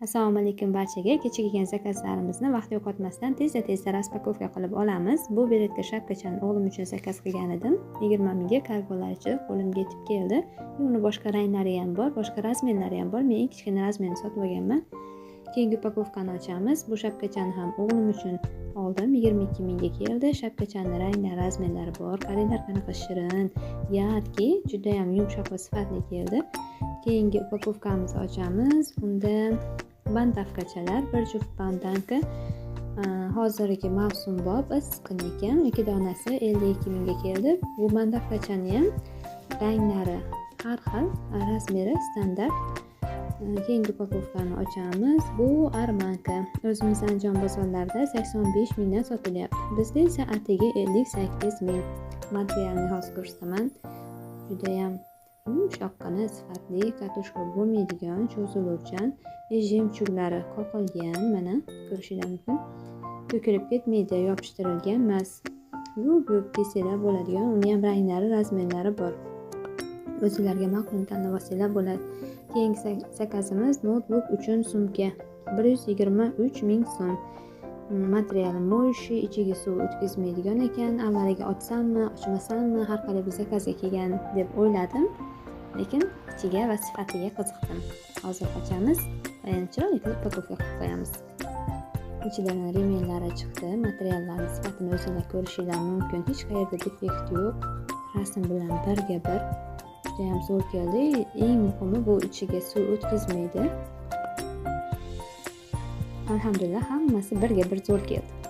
Assalomu alaykum barchaga. Kechga kelgan zakazlarimizni vaqt yo'qotmasdan tezda raspakovka qilib olamiz. Bu beretka shapkachani o'g'lim uchun zakaz qilgan edim. 20 mingga kargolachi qo'limga yetib keldi. Uni boshqa ranglari ham bor, boshqa razmerlari ham bor. Men eng kichkina razmerini sotib olganman. Keyingi upakovkani ochamiz. Bu shapkachani ham o'g'lim uchun oldim. 22 mingga keldi. Shapkachani ranglari, razmerlari bor. Qaranglar qanaqa shirin, yadki, juda ham yumshoq va sifatli keldi. Keyingi upakovkamizni ochamiz. Unda bandavkachalar, bir juft bandanka. Hozirgi mavsumbob issiqqina ekan. 2 donasi 52 mingga keldi. Bu bandavkachani ham ranglari har xil, razmeri standart. Keyingi upakovkani ochamiz. Bu armanka. O'zimiz Andijon bozorlarida 85 mingdan sotilyapti. Bizda esa atiga 58 ming. Materialni hozir ko'rsataman. Juda ham yumshoqqina, sifatli, kartoshka bo'lmaydigan, cho'ziluvchan, jemchuglari qoqilgan, mana ko'rishingiz mumkin. To'kilib ketmaydi, yopishtirilgan emas. Bu desanglar bo'ladigan, uni ham ranglari, razmerlari bor. O'zingizlarga ma'qulini tanlab olsanglar bo'ladi. Keyingi zakazimiz notebook uchun sumka. 123 ming so'm. Materiali mo'yshi, ichiga suv o'tkazmaydigan ekan. Avvaliga ochsammi, ochmasammi, har qalay bu zakazga kelgan deb o'yladim, lekin ichiga va sifatiga qiziqdim. Hozir ochamiz va yana chiroyli upakovka qilib qo'yamiz. Ichidan remellari chiqdi. Materiallarning sifatini o'zingizlar ko'rishingiz mumkin. Hech qayerda defekt yo'q. Rasm bilan birga bir. Juda ham zo'r keldi. Eng muhimi, bu ichiga suv o'tkazmaydi. Alhamdulillah, hammasi birga bir zo'r keldi.